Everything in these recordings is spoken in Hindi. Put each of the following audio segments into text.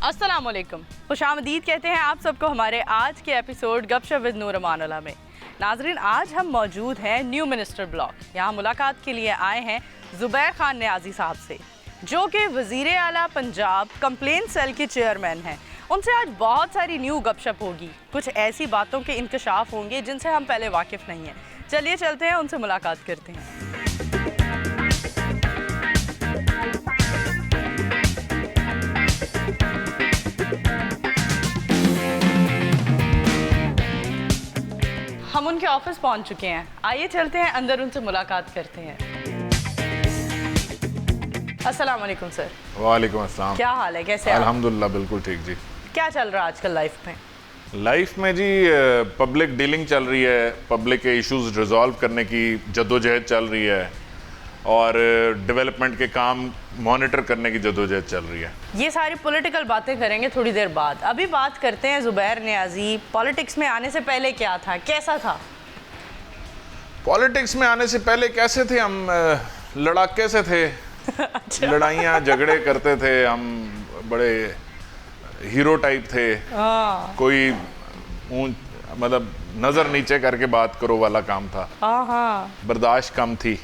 अस्सलाम वालेकुम, खुशामदीद कहते हैं आप सबको हमारे आज के एपिसोड गपशप विद नूर अमानुल्लाह में। नाजरीन, आज हम मौजूद हैं न्यू मिनिस्टर ब्लॉक। यहाँ मुलाकात के लिए आए हैं ज़ुबैर खान नियाज़ी साहब से, जो कि वज़ीर आला पंजाब कंप्लेंट सेल के चेयरमैन हैं। उनसे आज बहुत सारी न्यू गपशप होगी, कुछ ऐसी बातों के इंकशाफ होंगे जिनसे हम पहले वाकिफ़ नहीं हैं। चलिए चलते हैं, उनसे मुलाकात करते हैं। हम उनके ऑफिस पहुंच चुके हैं, आइए चलते हैं अंदर, उनसे मुलाकात करते हैं। अस्सलाम वालेकुम सर। वालेकुम अस्सलाम। क्या हाल है, कैसे हैं? अल्हम्दुलिल्लाह बिल्कुल ठीक जी। क्या चल रहा है आजकल लाइफ में? लाइफ में जी पब्लिक डीलिंग चल रही है, पब्लिक के इश्यूज रिजॉल्व करने की जद्दोजहद चल रही है और डेवलपमेंट के काम मॉनिटर करने की जद्दोजहद चल रही है। ये सारी पॉलिटिकल बातें करेंगे थोड़ी देर बाद। अभी बात करते हैं ज़ुबैर नियाज़ी, पॉलिटिक्स में आने से पहले क्या था, कैसा था? पॉलिटिक्स में आने से पहले कैसे थे हम? लड़ाके से थे। अच्छा। लड़ाइयाँ झगड़े करते थे हम, बड़े हीरो टाइप थे। कोई मतलब नज़र नीचे करके बात करो वाला काम था। बर्दाश्त कम थी।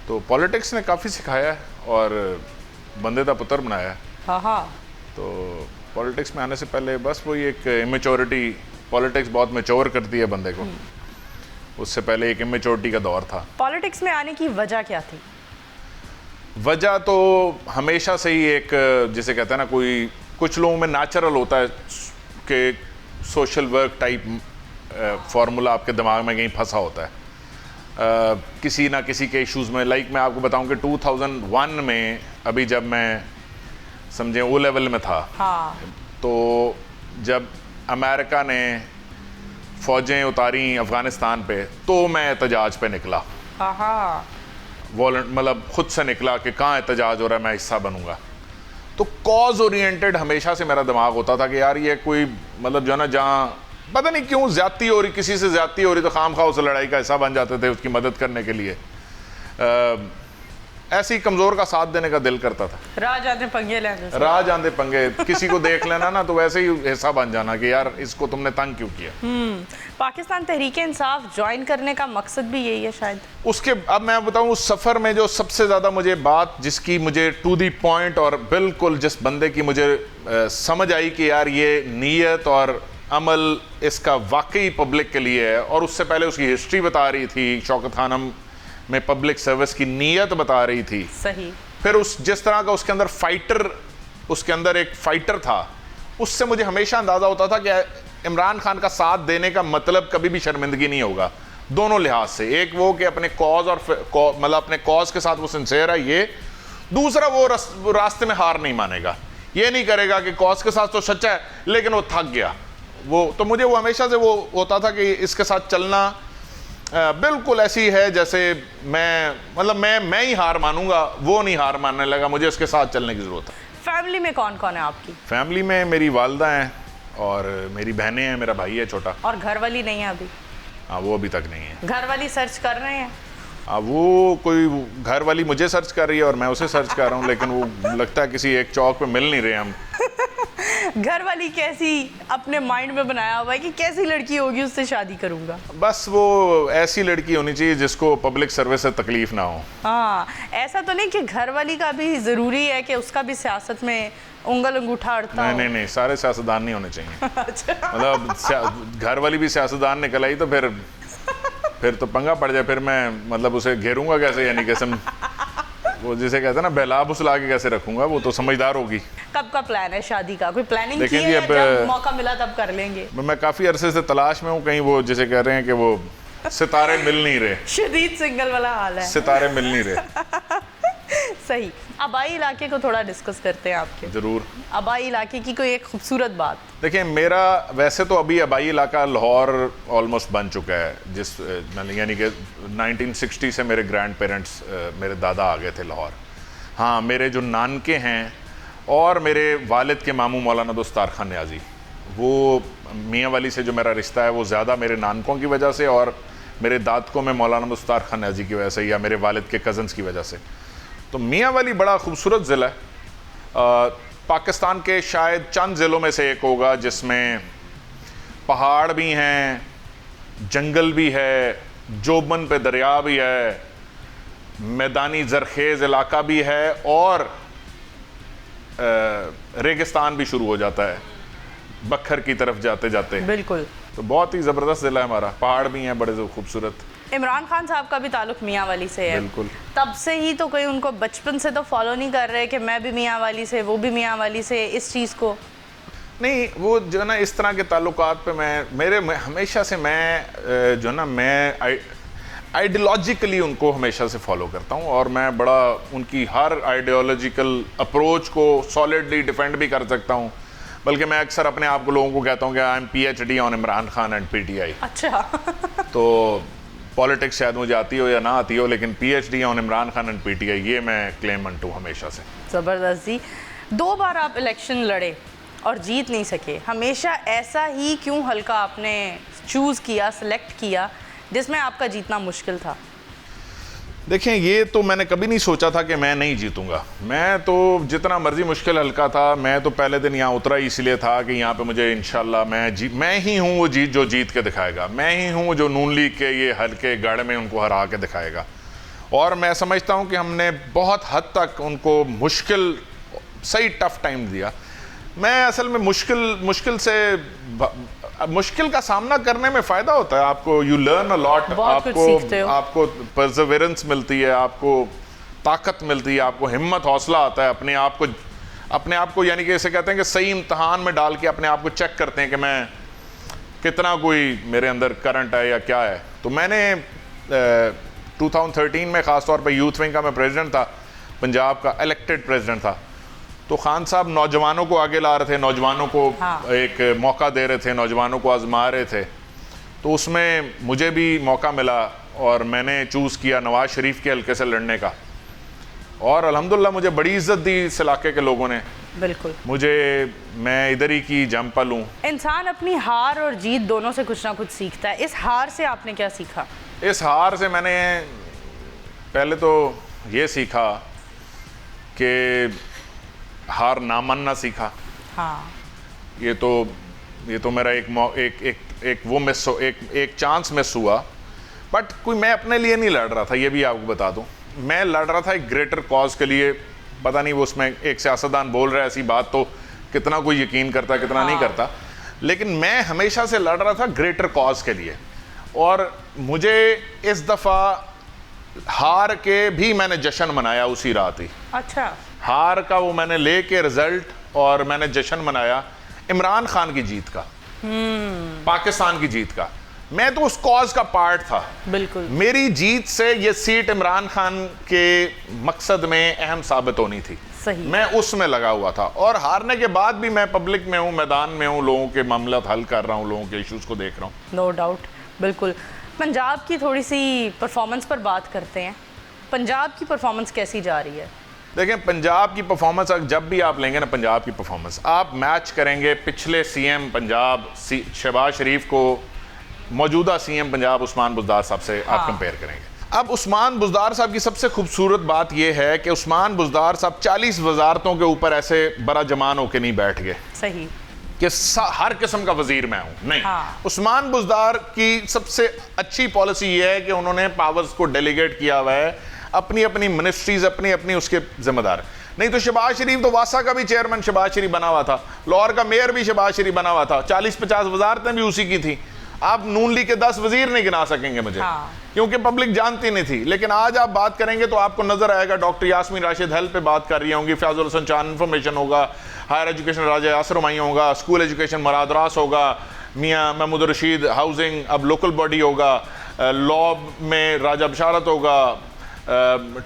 तो पॉलिटिक्स ने काफ़ी सिखाया है और बंदे का पुत्र बनाया है। तो पॉलिटिक्स में आने से पहले बस वही एक इमेच्योरिटी, पॉलिटिक्स बहुत मैच्योर करती है बंदे को, उससे पहले एक इमेच्योरिटी का दौर था। पॉलिटिक्स में आने की वजह क्या थी? वजह तो हमेशा से ही एक, जिसे कहते हैं ना, कोई कुछ लोगों में नेचुरल होता है कि सोशल वर्क टाइप फार्मूला आपके दिमाग में कहीं फंसा होता है किसी ना किसी के इश्यूज़ में। लाइक मैं आपको बताऊं कि 2001 में, अभी जब मैं समझे ओ लेवल में था, तो जब अमेरिका ने फ़ौजें उतारी अफ़गानिस्तान पे, तो मैं एहतजाज पे निकला। मतलब खुद से निकला कि कहाँ एहतजाज हो रहा है, मैं हिस्सा बनूंगा। तो कॉज ओरिएंटेड हमेशा से मेरा दिमाग होता था कि यार ये कोई मतलब जो है ना, जहाँ पता नहीं क्यों ज्यादती हो रही, किसी से ज्यादती हो रही तो खाम खा उस लड़ाई का हिस्सा बन जाते थे उसकी मदद करने के लिए। ऐसे ही कमज़ोर का साथ देने का दिल करता था। राज आंदे पंगे लेने, राज आंदे पंगे, किसी को देख लेना ना तो वैसे ही हिस्सा बन जाना कि यार इसको तुमने तंग क्यों किया। पाकिस्तान तहरीक इंसाफ ज्वाइन करने का मकसद भी यही है शायद। उसके अब मैं बताऊं, उस सफ़र में जो सबसे ज़्यादा मुझे बात, जिसकी मुझे टू दी पॉइंट और बिल्कुल जिस बंदे की मुझे समझ आई कि यार ये नीयत और अमल इसका वाकई पब्लिक के लिए है, और उससे पहले उसकी हिस्ट्री बता रही थी, शौकत खानम में पब्लिक सर्विस की नीयत बता रही थी। सही। फिर उस जिस तरह का उसके अंदर फाइटर, उसके अंदर एक फाइटर था, उससे मुझे हमेशा अंदाज़ा होता था कि इमरान खान का साथ देने का मतलब कभी भी शर्मिंदगी नहीं होगा, दोनों लिहाज से। एक वो कि अपने कॉज और मतलब अपने कॉज के साथ वो सिंसेयर है, ये दूसरा वो रास्ते में हार नहीं मानेगा, ये नहीं करेगा कि कॉज के साथ तो सच्चा है लेकिन वो थक गया। वो तो मुझे वो हमेशा से वो होता था कि इसके साथ चलना बिल्कुल ऐसी है जैसे मैं ही हार मानूंगा, वो नहीं हार मानने लगा, मुझे इसके साथ चलने की ज़रूरत है। फैमिली में कौन कौन है आपकी? फैमिली में मेरी वालदा हैं और मेरी बहनें हैं, मेरा भाई है छोटा। और घर वाली नहीं है अभी? हाँ, वो अभी तक नहीं है। घर वाली सर्च कर रहे हैं? वो कोई घर वाली मुझे सर्च कर रही है और मैं उसे सर्च कर रहा हूँ, लेकिन वो लगता है किसी एक चौक पे मिल नहीं रहे हम। घर वाली कैसी अपने माइंड में बनाया हुआ है कि कैसी लड़की होगी उससे शादी करूंगा? बस वो ऐसी लड़की होनी चाहिए जिसको पब्लिक सर्विस से तकलीफ ना हो। हाँ, ऐसा तो नहीं कि घर वाली का भी ज़रूरी है कि उसका भी सियासत में उंगल अंगूठा अड़ता हो? नहीं, सारे सियासतदान नहीं होने चाहिए। अच्छा। मतलब घर वाली भी सियासतदान निकल आई तो फिर तो पंगा पड़ जाए, फिर मैं मतलब उसे घेरूंगा कैसे, यानी कैसे वो जिसे कहते हैं ना बहला फुसला के कैसे रखूंगा, वो तो समझदार होगी। कब का प्लान है शादी का? कोई प्लानिंग की देखिए है? जी, जब मौका मिला तब कर लेंगे। मैं काफ़ी अरसे से तलाश में हूँ, कहीं वो जिसे कह रहे हैं कि वो सितारे मिल नहीं रहे। शदीद सिंगल वाला हाल है, सितारे मिल नहीं रहे। सही। आबाई इलाके को थोड़ा डिस्कस करते हैं आपके। ज़रूर। आबाई इलाके की कोई एक खूबसूरत बात। देखिए, मेरा वैसे तो अभी आबाई इलाका लाहौर ऑलमोस्ट बन चुका है, यानी कि 1960 से मेरे ग्रैंड पेरेंट्स, मेरे दादा आ गए थे लाहौर। हाँ, मेरे जो नानके हैं और मेरे वालिद के मामू मौलाना दोस्तार खान नियाज़ी, वो मियाँ वाली से जो मेरा रिश्ता है वो ज़्यादा मेरे नानकों की वजह से और मेरे दादकों में मौलाना दोस्तार खान नियाज़ी की वजह से या मेरे वालिद के कज़न्स की वजह से। तो मियाँ वाली बड़ा खूबसूरत ज़िला है। पाकिस्तान के शायद चंद ज़िलों में से एक होगा जिसमें पहाड़ भी हैं, जंगल भी है, जोबन पे दरिया भी है, मैदानी ज़रखेज़ इलाका भी है और रेगिस्तान भी शुरू हो जाता है बखर की तरफ जाते जाते। बिल्कुल। तो बहुत ही ज़बरदस्त ज़िला है हमारा, पहाड़ भी हैं बड़े खूबसूरत। इमरान खान साहब का भी ताल्लुक मियाँ वाली से है। बिल्कुल। तब से ही तो कोई उनको बचपन से तो फॉलो नहीं कर रहे कि मैं भी मियाँ वाली से, वो भी मियाँ वाली से, इस चीज़ को नहीं, वो जो है ना इस तरह के ताल्लुकात पे मैं हमेशा से मैं जो है ना मैं आइडियोलॉजिकली उनको हमेशा से फॉलो करता हूँ और मैं बड़ा उनकी हर आइडियोलॉजिकल अप्रोच को सॉलिडली डिफेंड भी कर सकता हूँ। बल्कि मैं अक्सर अपने आप को लोगों को कहता हूँ कि I am PhD on Imran Khan and PTI। अच्छा। तो पॉलिटिक्स शायद मुझे आती हो या ना आती हो, लेकिन PhD on Imran Khan and PTI ये मैं क्लेम करता हूँ हमेशा से। ज़बरदस्त जी। 2 बार आप इलेक्शन लड़े और जीत नहीं सके, हमेशा ऐसा ही क्यों हल्का आपने चूज़ किया, सेलेक्ट किया जिसमें आपका जीतना मुश्किल था? देखें, ये तो मैंने कभी नहीं सोचा था कि मैं नहीं जीतूंगा। मैं तो जितना मर्जी मुश्किल हल्का था, मैं तो पहले दिन यहाँ उतरा ही इसलिए था कि यहाँ पे मुझे इंशाल्लाह मैं ही हूँ वो जो जीत के दिखाएगा, मैं ही हूँ जो नून लीग के ये हल्के गढ़ में उनको हरा के दिखाएगा। और मैं समझता हूँ कि हमने बहुत हद तक उनको सही टफ टाइम दिया। मैं असल में मुश्किल का सामना करने में फ़ायदा होता है आपको, यू लर्न अ लॉट, आपको परसेवरेंस मिलती है, आपको ताकत मिलती है, आपको हिम्मत हौसला आता है अपने आप को यानी कि इसे कहते हैं कि सही इम्तहान में डाल के अपने आप को चेक करते हैं कि मैं कितना कोई मेरे अंदर करंट है या क्या है। तो मैंने 2013 में ख़ासतौर पर यूथ विंग का मैं प्रेसिडेंट था, पंजाब का इलेक्टेड प्रेसिडेंट था। तो खान साहब नौजवानों को आगे ला रहे थे, नौजवानों को एक मौका दे रहे थे, नौजवानों को आजमा रहे थे। तो उसमें मुझे भी मौका मिला और मैंने चूज़ किया नवाज़ शरीफ के हल्के से लड़ने का और अल्हम्दुलिल्लाह मुझे बड़ी इज्जत दी इस इलाके के लोगों ने। बिल्कुल। मैं इधर ही की जमपल हूँ। इंसान अपनी हार और जीत दोनों से कुछ ना कुछ सीखता है। इस हार से आपने क्या सीखा? इस हार से मैंने पहले तो ये सीखा कि हार ना मानना सीखा। हाँ। ये तो मेरा एक चांस मिस हुआ, बट कोई मैं अपने लिए नहीं लड़ रहा था, ये भी आपको बता दूं। मैं लड़ रहा था एक ग्रेटर कॉज के लिए। पता नहीं वो उसमें एक सियासतदान बोल रहा है ऐसी बात तो कितना कोई यकीन करता कितना नहीं करता, लेकिन मैं हमेशा से लड़ रहा था ग्रेटर कॉज के लिए। और मुझे इस दफ़ा हार के भी मैंने जश्न मनाया उसी रात ही। अच्छा। हार का वो मैंने लेके रिजल्ट और मैंने जश्न मनाया इमरान खान की जीत का, पाकिस्तान की जीत का। मैं तो उस कॉज का पार्ट था। बिल्कुल। मेरी जीत से ये सीट इमरान खान के मकसद में अहम साबित होनी थी। सही। मैं उसमें लगा हुआ था और हारने के बाद भी मैं पब्लिक में हूँ, मैदान में हूँ, लोगों के मामला हल कर रहा हूँ, लोगों के इश्यूज को देख रहा हूँ। No doubt. बिल्कुल। पंजाब की थोड़ी सी परफॉर्मेंस पर बात करते हैं। पंजाब की परफॉर्मेंस कैसी जा रही है? देखें, पंजाब की परफॉर्मेंस जब भी आप लेंगे ना, पंजाब की परफॉर्मेंस आप मैच करेंगे पिछले CM पंजाब शहबाज शरीफ को मौजूदा CM पंजाब उस्मान बुज़दार साहब से आप कंपेयर करेंगे। अब उस्मान बुज़दार साहब की सबसे खूबसूरत बात यह है कि उस्मान बुज़दार साहब 40 वजारतों के ऊपर ऐसे बड़ा जमान होकर नहीं बैठ गए। सही। कि हर किस्म का वजीर मैं हूं, नहीं। उस्मान बुज़दार की सबसे अच्छी पॉलिसी ये है कि उन्होंने पावर्स को डेलीगेट किया हुआ है, अपनी अपनी मिनिस्ट्रीज अपनी अपनी उसके जिम्मेदार। नहीं तो शहबाज शरीफ तो वासा का भी चेयरमैन शहबाज शरीफ बना हुआ था, लाहौर का मेयर भी शहबाज शरीफ बना हुआ था, 40-50 वजारतें भी उसी की थी। आप नून लीग के 10 वजीर नहीं गिना सकेंगे मुझे, क्योंकि पब्लिक जानती नहीं थी। लेकिन आज आप बात करेंगे तो आपको नजर आएगा डॉक्टर यास्मीन राशिद हेल्थ पे बात कर रही होंगी, फयाजुल हसन चांद इंफॉर्मेशन होगा, हायर एजुकेशन राजा यासर हुमायूं होगा, स्कूल एजुकेशन मुराद रास होगा, मियाँ महमूद रशीद हाउसिंग अब लोकल बॉडी होगा, लॉ में राजा बशारत होगा,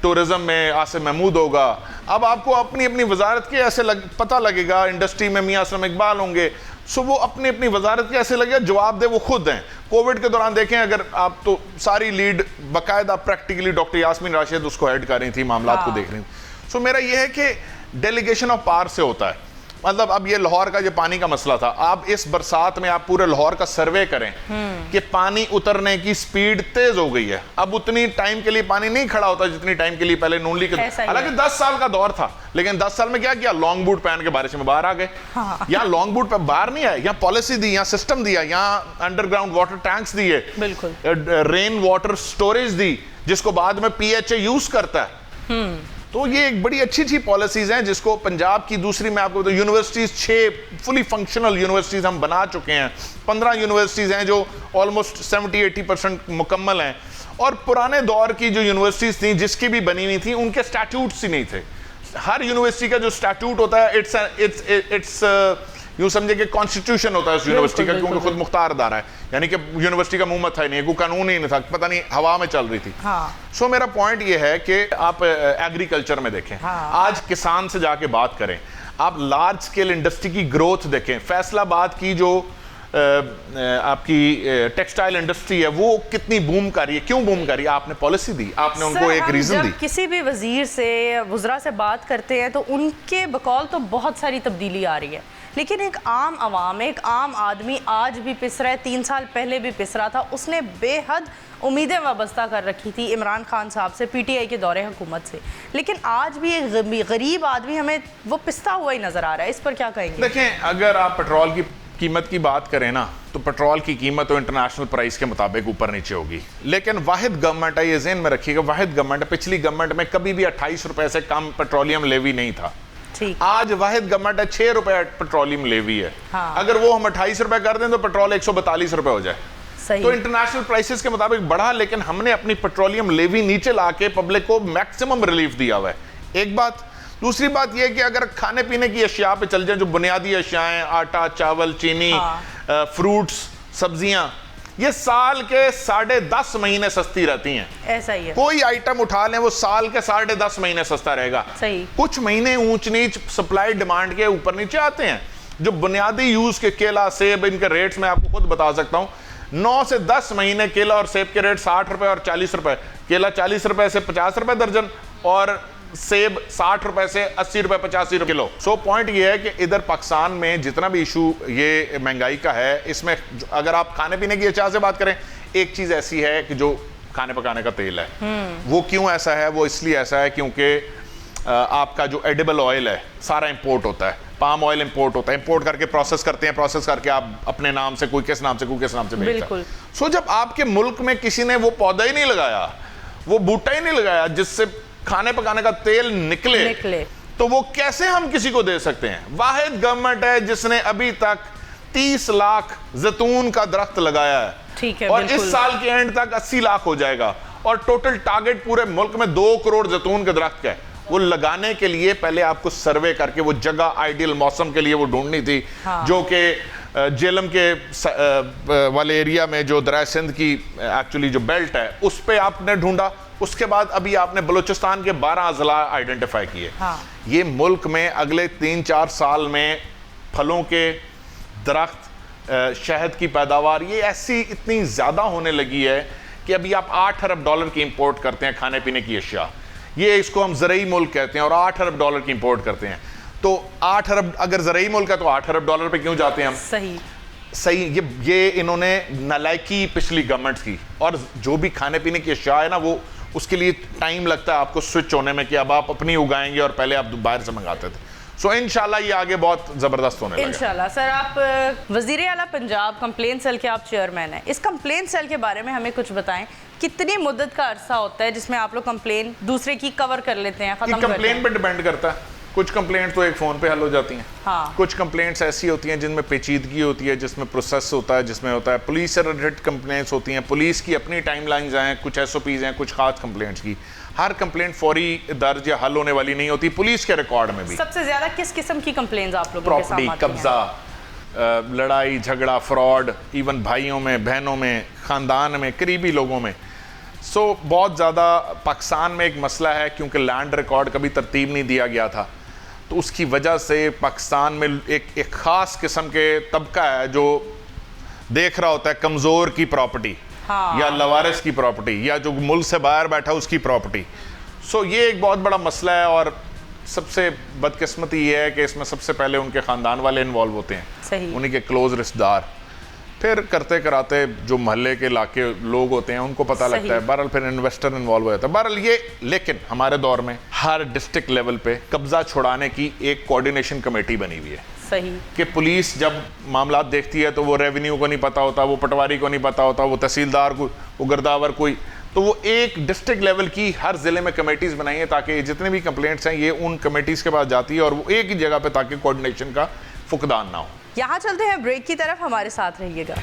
टूरिज्म में आसिम महमूद होगा। अब आपको अपनी अपनी वजारत के ऐसे पता लगेगा, इंडस्ट्री में मियाँ असलम इकबाल होंगे। सो वो अपनी अपनी वजारत के ऐसे लगेगा जवाब दे वो खुद हैं। कोविड के दौरान देखें अगर आप तो सारी लीड बाकायदा प्रैक्टिकली डॉक्टर यास्मीन राशिद उसको हेड कर रही थी, मामला को देख रही थी। सो मेरा ये है कि डेलीगेशन ऑफ पावर से होता है। मतलब अब ये लाहौर का जो पानी का मसला था, आप इस बरसात में आप पूरे लाहौर का सर्वे करें कि पानी उतरने की स्पीड तेज हो गई है। अब उतनी टाइम के लिए पानी नहीं खड़ा होता जितनी टाइम के लिए पहले नून लीग, हालांकि 10 साल का दौर था, लेकिन 10 साल में क्या किया, लॉन्ग बूट पहन के बारिश में बाहर आ गए। यहाँ लॉन्ग बूट पे बाहर नहीं आए, यहाँ पॉलिसी दी, यहाँ सिस्टम दिया, यहाँ अंडरग्राउंड वाटर टैंक्स दिए, बिल्कुल रेन वाटर स्टोरेज दी, जिसको बाद में PHA यूज करता है। तो ये एक बड़ी अच्छी पॉलिसीज हैं जिसको पंजाब की दूसरी मैं आपको बताऊं, यूनिवर्सिटीज 6 फुली फंक्शनल यूनिवर्सिटीज हम बना चुके हैं। 15 यूनिवर्सिटीज हैं जो ऑलमोस्ट 70-80% मुकम्मल हैं, और पुराने दौर की जो यूनिवर्सिटीज थी जिसकी भी बनी हुई थी उनके स्टैट्यूट्स ही नहीं थे। हर यूनिवर्सिटी का जो स्टैट्यूट होता है इट्स यूं समझे कि कॉन्स्टिट्यूशन होता है उस यूनिवर्सिटी का, क्योंकि खुद मुख्तार अदारा है, यानी कि यूनिवर्सिटी का मुंह मत्था ही नहीं है, कोई कानून ही नहीं था, पता नहीं हवा में चल रही थी। सो मेरा पॉइंट ये है कि आप एग्रीकल्चर में देखें, आज किसान से जाके बात करें, आप लार्ज स्केल इंडस्ट्री की ग्रोथ देखें। फैसलाबाद की जो आपकी टेक्सटाइल इंडस्ट्री है वो कितनी बूम कर रही है, क्यों बूम कर रही है? आपने पॉलिसी दी, आपने उनको एक रीजन दी। किसी भी वजीर से, वुज़रा से बात करते हैं तो उनके बकौल तो बहुत सारी तब्दीली आ रही है, लेकिन एक आम आवाम, एक आम आदमी आज भी पिस रहा है, 3 साल पहले भी पिस रहा था। उसने बेहद उम्मीदें वाबस्ता कर रखी थी इमरान खान साहब से, PTI के दौरे हुकूमत से, लेकिन आज भी एक गरीब आदमी हमें वो पिसता हुआ ही नजर आ रहा है। इस पर क्या कहेंगे? देखें, अगर आप पेट्रोल की कीमत की बात करें ना, तो पेट्रोल की कीमत तो इंटरनेशनल प्राइस के मुताबिक ऊपर नीचे होगी, लेकिन वाहिद गवर्नमेंट है, ये ज़हन में रखिएगा, वाहिद गवर्नमेंट है, पिछली गवर्नमेंट में कभी भी 28 रुपए से कम पेट्रोलियम लेवी नहीं था। आज वाहिद गवर्नमेंट है 6 रुपए पेट्रोलियम लेवी है। अगर वो हम 28 रुपए कर दें तो पेट्रोल 142 रुपए हो जाए। तो इंटरनेशनल प्राइसेस के मुताबिक बढ़ा, लेकिन हमने अपनी पेट्रोलियम लेवी नीचे लाके पब्लिक को मैक्सिमम रिलीफ दिया हुआ है। एक बात। दूसरी बात यह कि अगर खाने पीने की अशिया पे चल जाए, जो बुनियादी अशियाएं, आटा, चावल, चीनी, फ्रूट्स, सब्जियां, ये साल के 10.5 महीने सस्ती रहती हैं। ऐसा ही है, कोई आइटम उठा लें वो साल के 10.5 महीने सस्ता रहेगा। सही। कुछ महीने ऊंच नीच सप्लाई डिमांड के ऊपर नीचे आते हैं। जो बुनियादी यूज के केला, सेब, इनके रेट्स मैं आपको खुद बता सकता हूं, 9 से 10 महीने केला और सेब के रेट 60 रुपए और 40 रुपए, केला 40 रुपए से 50 रुपए दर्जन, और सेब 60 रुपए से 80 रुपए 85 रुपए किलो। सो पॉइंट ये है कि इधर पाकिस्तान में जितना भी इशू ये महंगाई का है, इसमें अगर आप खाने पीने की अशिया से बात करें, एक चीज ऐसी है कि जो खाने पकाने का तेल है, वो क्यों ऐसा है? वो इसलिए ऐसा है क्योंकि आपका जो एडिबल ऑयल है सारा इंपोर्ट होता है, पाम ऑयल इंपोर्ट होता है, इंपोर्ट करके प्रोसेस करते हैं, प्रोसेस करके आप अपने नाम से, कोई किस नाम से, कोई किस नाम से बेचता है। सो जब आपके मुल्क में किसी ने वो पौधा ही नहीं लगाया, वो बूटा ही नहीं लगाया जिससे खाने पकाने का तेल निकले, तो वो कैसे हम किसी को दे सकते हैं? वाहिद गवर्नमेंट है जिसने अभी तक 30 लाख जैतून का दरख्त लगाया है, ठीक है, और इस साल के एंड तक 80 लाख हो जाएगा, और टोटल टारगेट पूरे मुल्क में 2 करोड़ जैतून के दरख्त का है। वो लगाने के लिए पहले आपको सर्वे करके वो जगह आइडियल मौसम के लिए वो ढूंढनी थी, जो कि जेलम के वाले एरिया में जो दरिया सिंध की एक्चुअली जो बेल्ट है उस पे आपने ढूंढा। उसके बाद अभी आपने बलूचिस्तान के 12 अजला आइडेंटिफाई किए। ये मुल्क में अगले 3-4 साल में फलों के दरख्त, शहद की पैदावार ये ऐसी इतनी ज़्यादा होने लगी है कि अभी आप $8 अरब की इंपोर्ट करते हैं खाने पीने की अशिया। ये इसको हम ज़रई मुल्क कहते हैं, और $8 अरब की इंपोर्ट करते हैं। तो 8 अरब अगर ज़रई मुल्क है तो $8 अरब पे क्यों जाते हैं हम? सही। ये इन्होंने नालायकी पिछली गवर्नमेंट्स की, और जो भी खाने पीने की अशिया है ना, वो उसके लिए टाइम लगता है आपको स्विच होने में कि अब आप अपनी उगाएंगे और पहले आप बाहर से मंगाते थे। सो इंशाल्लाह ये आगे बहुत ज़बरदस्त होने लगा। इंशाल्लाह। सर, आप वज़ीर आला पंजाब कंप्लेन सेल के आप चेयरमैन हैं, इस कंप्लेन सेल के बारे में हमें कुछ बताएं। कितनी मुद्दत का अरसा होता है जिसमें आप लोग कंप्लेन दूसरे की कवर कर लेते हैं, खत्म करते हैं? कंप्लेन पे डिपेंड करता है। कुछ कंप्लेंट तो एक फ़ोन पे हल हो जाती हैं। कुछ कंप्लेंट्स ऐसी होती हैं जिनमें पेचीदगी होती है, जिसमें प्रोसेस होता है, जिसमें होता है पुलिस से रिलेटेड कंप्लेंट्स होती हैं, पुलिस की अपनी टाइमलाइंस हैं, कुछ SOPs हैं, कुछ खास कंप्लेंट्स की। हर कंप्लेंट फौरी दर्ज या हल होने वाली नहीं होती। पुलिस के रिकॉर्ड में भी सबसे ज्यादा किस किस्म की कंप्लेंट्स आप लोगों के सामने आती हैं? कब्जा, लड़ाई झगड़ा, फ्रॉड, इवन भाइयों में, बहनों में, ख़ानदान में, करीबी लोगों में। सो बहुत ज़्यादा पाकिस्तान में एक मसला है क्योंकि लैंड रिकॉर्ड कभी तरतीब नहीं दिया गया था, तो उसकी वजह से पाकिस्तान में एक ख़ास किस्म के तबका है जो देख रहा होता है कमज़ोर की प्रॉपर्टी, या लवारिस की प्रॉपर्टी, या जो मुल्क से बाहर बैठा उसकी प्रॉपर्टी। सो ये एक बहुत बड़ा मसला है, और सबसे बदकिस्मती ये है कि इसमें सबसे पहले उनके ख़ानदान वाले इन्वॉल्व होते हैं, सही। उन्हीं के क्लोज रिश्तेदार, फिर करते कराते जो मोहल्ले के इलाके लोग होते हैं उनको पता लगता है, बहरहाल फिर इन्वेस्टर इन्वॉल्व हो जाता है। बहरहाल ये, लेकिन हमारे दौर में हर डिस्ट्रिक्ट लेवल पे कब्जा छुड़ाने की एक कोऑर्डिनेशन कमेटी बनी हुई है। सही। कि पुलिस जब मामला देखती है तो वो रेवेन्यू को नहीं पता होता, वो पटवारी को नहीं पता होता, वो तहसीलदार को, वो गिरदावर कोई, तो वो एक डिस्ट्रिक्ट लेवल की हर जिले में कमेटीज बनाई है ताकि जितने भी कंप्लेंट्स हैं ये उन कमेटीज के पास जाती है और वो एक ही जगह पे, ताकि कोऑर्डिनेशन का फुकदान ना हो। यहाँ चलते हैं ब्रेक की तरफ, हमारे साथ रहिएगा।